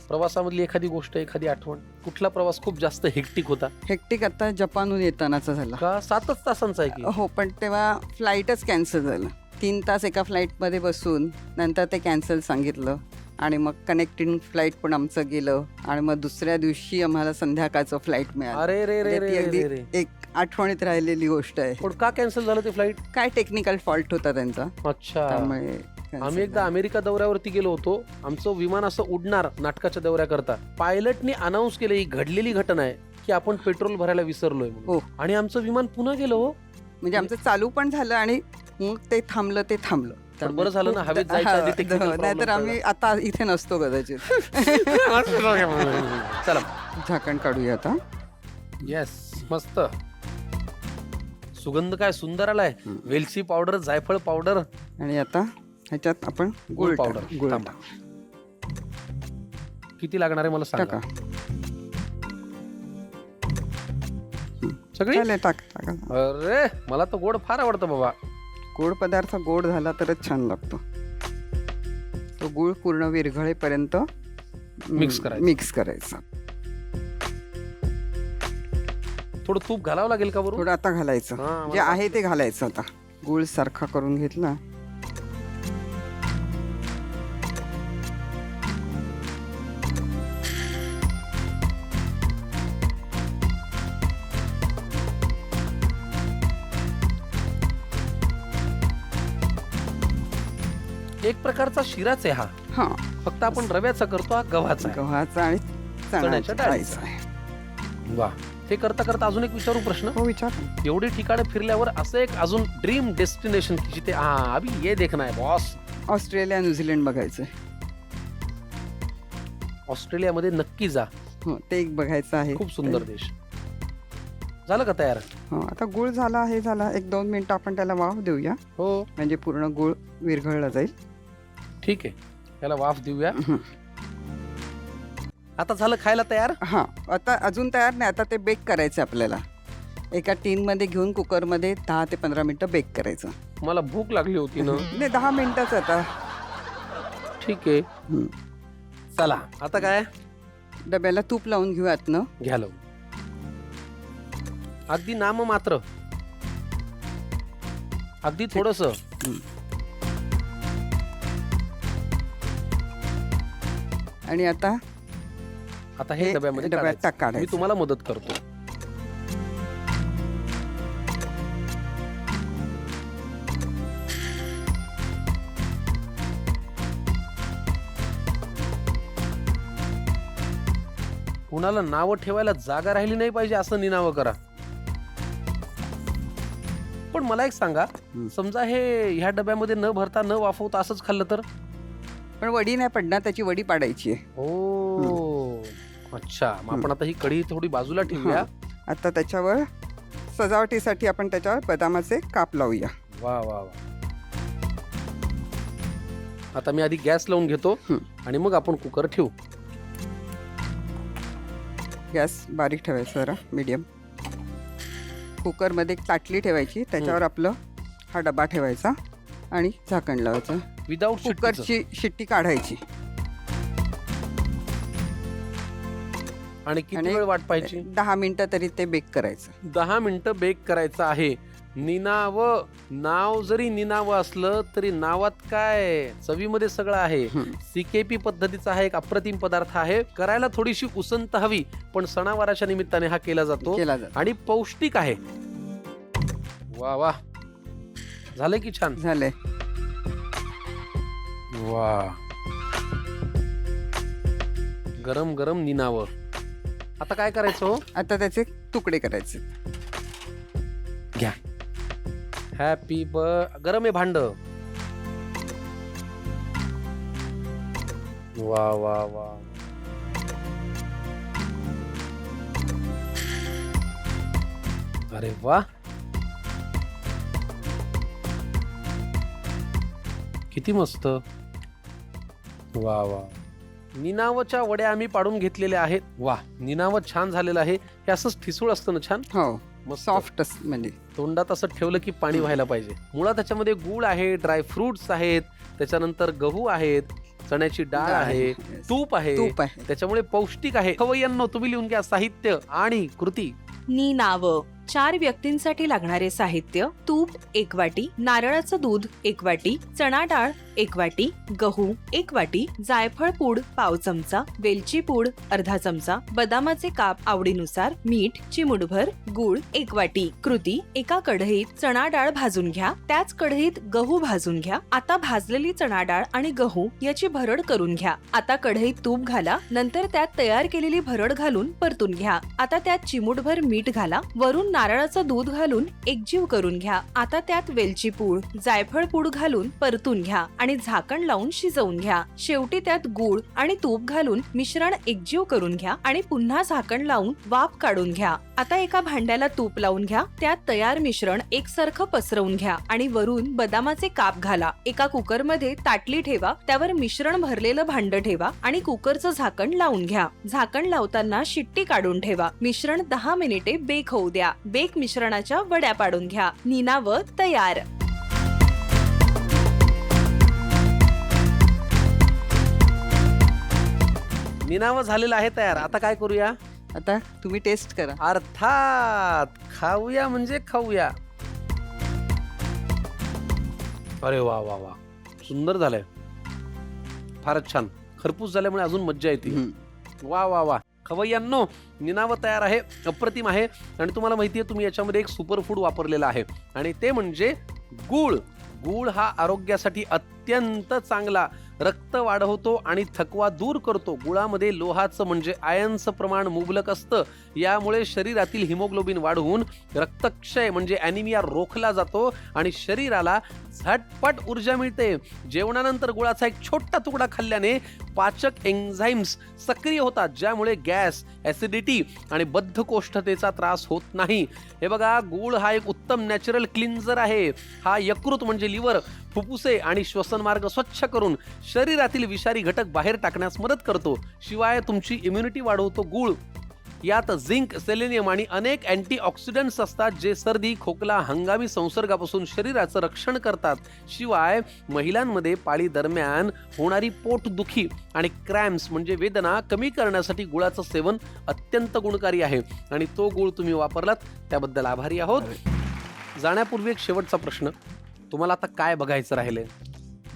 प्रवासामधली एखादी गोष्ट, एखादी आठवण, कुठला प्रवास खूप जास्त हेक्टिक होता हेक्टिक आता जपानहून येतानाचा झाला. का? 7च तासांचा आहे की? हो, पण तेव्हा फ्लाईटच कॅन्सल झालं. 3 तास एका फ्लाईटमध्ये बसून नंतर ते कॅन्सल सांगितलं आणि मग कनेक्टिंग फ्लाईट पण आमचं गेलं आणि मग दुसऱ्या दिवशी आम्हाला संध्याकाळचं फ्लाईट मिळालं. अरे रे रे म्हणजे ती रे अगदी रे रे. एक आठवणीत राहिलेली गोष्ट आहे. पण का कॅन्सल झालं ते फ्लाईट? काय टेक्निकल फॉल्ट होता त्यांचा, अच्छा. त्यामुळे cancel आम्ही एकदा झालं. अमेरिका दौऱ्यावरती गेलो होतो. आमचं विमान असं उडणार नाटकाच्या दौऱ्याकरता, पायलटनी अनाऊन्स केलं, ही घडलेली घटना आहे की आपण पेट्रोल भरायला विसरलोय म्हणून. हो. आणि आमचं विमान पुन्हा गेलं हो. म्हणजे आमचं चालू पण झालं आणि मग ते थांबलं. पण बरं झालं ना, हवेत जायच्या आधी technical problem नाहीतर आम्ही आता इथे नसतो कदाचित. चला. झाकण काढूया आता. येस, मस्त. सुगंध काय सुंदर आलाय. वेलची पावडर, जायफळ पावडर आणि आता ह्याच्यात आपण गुळ पावडर. गुळ थांबा. किती लागणार आहे मला टाका. सांगा. सगळी? चालेल, टाका. अरे मला तर गोड फार आवडतं बाबा. गोड पदार्थ गोड झाला तरच छान लागतो. तो गुळ पूर्ण विरघळेपर्यंत मिक्स करायचा. थोडं तूप घालावं लागेल का बरोबर? थोडं आता घालायचं, हा, जे मला आहे ते घालायचं. आता गुळ सारखा करून घेतला. एक प्रकारचा शिराच आहे हा. हा, फक्त आपण रव्याचा करतो, हा गव्हाचा आहे. गव्हाचा आणि चण्याच्या चण्याच्या डाळीचा. डाळीचा आहे. वा. हे करता करता अजून एक विचारू प्रश्न. हो, विचार. एवढी ठिकाणं फिरल्यावर असं एक अजून ड्रीम डेस्टिनेशन की जिथे अभी ये देखना है बॉस. ऑस्ट्रेलिया, न्यूझीलंड बघायचंय. ऑस्ट्रेलियामध्ये नक्की जा. हो, ते एक बघायचं आहे. खूप सुंदर देश. झालं का तयार? हो, आता गुळ झाला, हे झाला. 1-2 मिनिटं आपण त्याला वाफ देऊया, हो, म्हणजे पूर्ण गुळ विरघळला जाईल. ठीक आहे. याला वाफ देऊया. हं. आता झालं खायला तयार. हा, आता अजून तयार नाही. आता ते बेक करायचं आपल्याला. एका टीनमध्ये घेऊन कुकरमध्ये 10 ते 15 मिनिटं बेक करायचं. मला भूक लागली होती ना. नाही, 10 मिनिटच आता. ठीक आहे. हं. चला आता काय डब्याला तूप लावून घेऊ आतनं. घ्या लावून. अगदी नाम मात्र, अगदी थोडस. आणि आता आता हे डब्यामध्ये डब्यात काढायचं. मी काढायचं. तुम्हाला मदत करतो. कुणाला नावं ठेवायला जागा राहिली नाही पाहिजे असं निनावं करा. पण मला एक सांगा, समजा हे ह्या डब्यामध्ये न भरता न वाफवता असंच खाल्लं तर? पण वडी नाही पडणार, त्याची वडी पाडायची आहे. ओ, अच्छा. मग आपण आता ही कढी थोडी बाजूला ठेवूया. आता त्याच्यावर सजावटीसाठी आपण त्याच्यावर बदामाचे काप लावूया. वा वा वा. आता मी आधी गॅस लावून घेतो आणि मग आपण कुकर ठेवू. गॅस बारीक ठेवायचा, जरा मीडियम. कुकरमध्ये एक ताटली ठेवायची, त्याच्यावर आपलं हा डबा ठेवायचा आणि झाकण लावायचं. विदाऊट कुकरची शिट्टी काढायची. आणि किती वेळ वाट पाहिजे? 10 मिनिटं तरी ते बेक करायचं. 10 मिनिटं बेक करायचं आहे. निनाव नाव जरी निनाव असलं तरी नावात काय चवीमध्ये सगळं आहे. CKP पद्धतीचा हा एक अप्रतिम पदार्थ आहे. करायला थोडीशी उसंत हवी, पण सणावाराच्या निमित्ताने हा केला जातो आणि पौष्टिक आहे. वा वा. झालंय की छान? झालंय. वा. गरम गरम निनाव. आता काय करायचं? आता त्याचे तुकडे करायचे. घ्या. हॅपी गरम आहे भांड. वा वा वा. अरे वा, किती मस्त. वा वा. निनावच्या वड्या आम्ही पाडून घेतलेल्या आहेत. वा, निनाव छान झालेलं आहे. हे असंच ठिसूळ असतं ना छान. हो, मस्त. सॉफ्ट म्हणजे तोंडात असं ठेवलं की पाणी व्हायला पाहिजे. मुळात त्याच्यामध्ये गूळ आहे, ड्राय फ्रुट्स आहेत, त्याच्यानंतर गहू आहेत, चण्याची डाळ डाळ आहे, आहे, तूप आहे, तूप आहे. त्याच्यामुळे पौष्टिक आहे. खवय्यांनो, तुम्ही लिहून घ्या साहित्य आणि कृती. निनाव 4 व्यक्तींसाठी लागणारे साहित्य: तूप 1 वाटी, नारळाचं दूध 1 वाटी, चणा डाळ 1 वाटी, गहू 1 वाटी, जायफळ पूड पाव चमचा, वेलची पूड अर्धा चमचा, बदामाचे काप आवडीनुसार, मीठ चिमूटभर, गूळ 1 वाटी. कृती: एका कढईत चणा डाळ भाजून घ्या, त्याच कढईत गहू भाजून घ्या. आता भाजलेली चणा डाळ आणि गहू याची भरड करून घ्या. आता कढईत तूप घाला, नंतर त्यात तयार केलेली भरड घालून परतून घ्या. आता त्यात चिमूटभर मीठ घाला, वरून नारळाचं दूध घालून एकजीव करून घ्या. आता त्यात वेलची पूड, जायफळ पूड घालून परतून घ्या आणि झाकण लावून शिजवून घ्या. शेवटी त्यात गूळ आणि तूप घालून मिश्रण एकजीव करून घ्या आणि पुन्हा झाकण लावून वाफ काढून घ्या. आता एका भांड्याला तूप लावून घ्या, त्यात तयार मिश्रण एकसारखं पसरवून घ्या आणि वरून बदामाचे काप घाला. एका कुकरमध्ये ताटली ठेवा, त्यावर मिश्रण भरलेलं भांड ठेवा आणि कुकरचं झाकण लावून घ्या. झाकण लावताना शिट्टी काढून ठेवा. मिश्रण 10 मिनिटे बेक होऊ द्या. बेक मिश्रणाच्या वड्या पाडून घ्या. निनाव तयार. निनावं झालेलं आहे तयार. आता काय करूया? आता तुम्ही टेस्ट करा. अर्थात खाऊया म्हणजे खाऊया. अरे वा वा वा, सुंदर झालंय, फारच छान. खरपूस झाल्यामुळे अजून मज्जा येते. वा वा वा. खवय्यांनो, निनावं तयार आहे, अप्रतिम आहे. आणि तुम्हाला माहितीये, तुम्ही याच्यामध्ये एक सुपर फूड वापरलेला आहे आणि ते म्हणजे गूळ. गूळ हा आरोग्यासाठी अत्यंत चांगला, रक्त वाढवतो आणि थकवा दूर करतो. गुळामध्ये लोहाचं म्हणजे आयर्नचं प्रमाण मुबलक असतं. यामुळे शरीरातील हिमोग्लोबिन वाढवून रक्तक्षय म्हणजे ॲनिमिया रोखला जातो आणि शरीराला झटपट ऊर्जा मिळते. जेवणानंतर गुळाचा एक छोटा तुकडा खाल्ल्याने पाचक एन्झाईम्स सक्रिय होतात, ज्यामुळे गॅस, ॲसिडिटी आणि बद्धकोष्ठतेचा त्रास होत नाही. हे बघा, गूळ हा एक उत्तम नॅचरल क्लिन्झर आहे. हा यकृत म्हणजे लिव्हर, फुफ्फुसे आणि श्वसन मार्ग स्वच्छ करून शरीरातील विषारी घटक बाहेर टाकण्यास मदत करतो. शिवाय तुमची इम्युनिटी वाढवतो गूळ. यात झिंक, सेलेनियम आणि अनेक अँटीऑक्सिडंट्स असतात, जे सर्दी, खोकला, हंगामी संसर्गापासून शरीराचं रक्षण करतात. शिवाय महिलांमध्ये पाळी दरम्यान होणारी पोटदुखी आणि क्रॅम्प्स म्हणजे वेदना कमी करण्यासाठी गुळाचं सेवन अत्यंत गुणकारी आहे. आणि तो गूळ तुम्ही वापरलात त्याबद्दल आभारी आहोत. जाण्यापूर्वी एक शेवटचा प्रश्न. तुम्हाला आता काय बघायचं राहिलंय?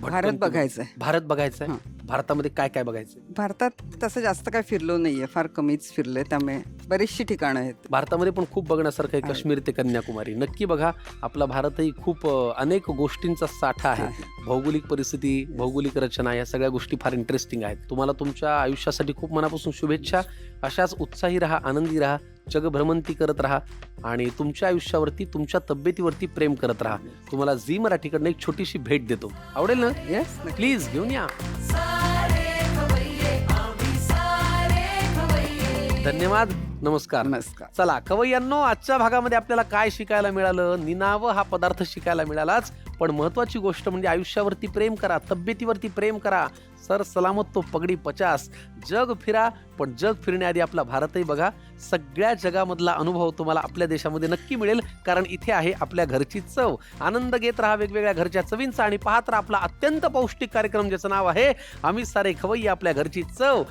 भारत बघायचंय. भारत बघायचंय. भारतामध्ये काय काय बघायचंय? भारतात तसं जास्त काय फिरलो नाहीये, फार कमीच फिरले, त्यामुळे बरीचशी ठिकाणं आहेत. भारतामध्ये पण खूप बघण्यासारखं आहे. काश्मीर ते कन्याकुमारी नक्की बघा. आपला भारतही खूप अनेक गोष्टींचा साठा आहे. भौगोलिक परिस्थिती, भौगोलिक रचना, या सगळ्या गोष्टी फार इंटरेस्टिंग आहेत. तुम्हाला तुमच्या आयुष्यासाठी खूप मनापासून शुभेच्छा. अशाच उत्साही राहा, आनंदी राहा, जगभ्रमंती करत राहा आणि तुमच्या आयुष्यावरती, तुमच्या तब्येतीवरती प्रेम करत राहा. तुम्हाला झी मराठीकडनं एक छोटीशी भेट देतो. आवडेल ना? येस. प्लीज घेऊन या. धन्यवाद. नमस्कार. नमस्कार. चला खवय्यांनो, आजच्या भागामध्ये आपल्याला काय शिकायला मिळालं? निनावं हा पदार्थ शिकायला मिळालाच, पण महत्वाची गोष्ट म्हणजे आयुष्यावरती प्रेम करा, तब्येतीवरती प्रेम करा. सर सलामत तो पगडी 50. जग फिरा, पण जग फिरण्याआधी आपला भारतही बघा. सगळ्या जगामधला अनुभव तुम्हाला आपल्या देशामध्ये नक्की मिळेल, कारण इथे आहे आपल्या घरची चव. आनंद घेत राहा वेगवेगळ्या घरच्या चवींचा आणि पाहत राहा आपला अत्यंत पौष्टिक कार्यक्रम, ज्याचं नाव आहे आम्ही सारे खवय्ये आपल्या घरची चव.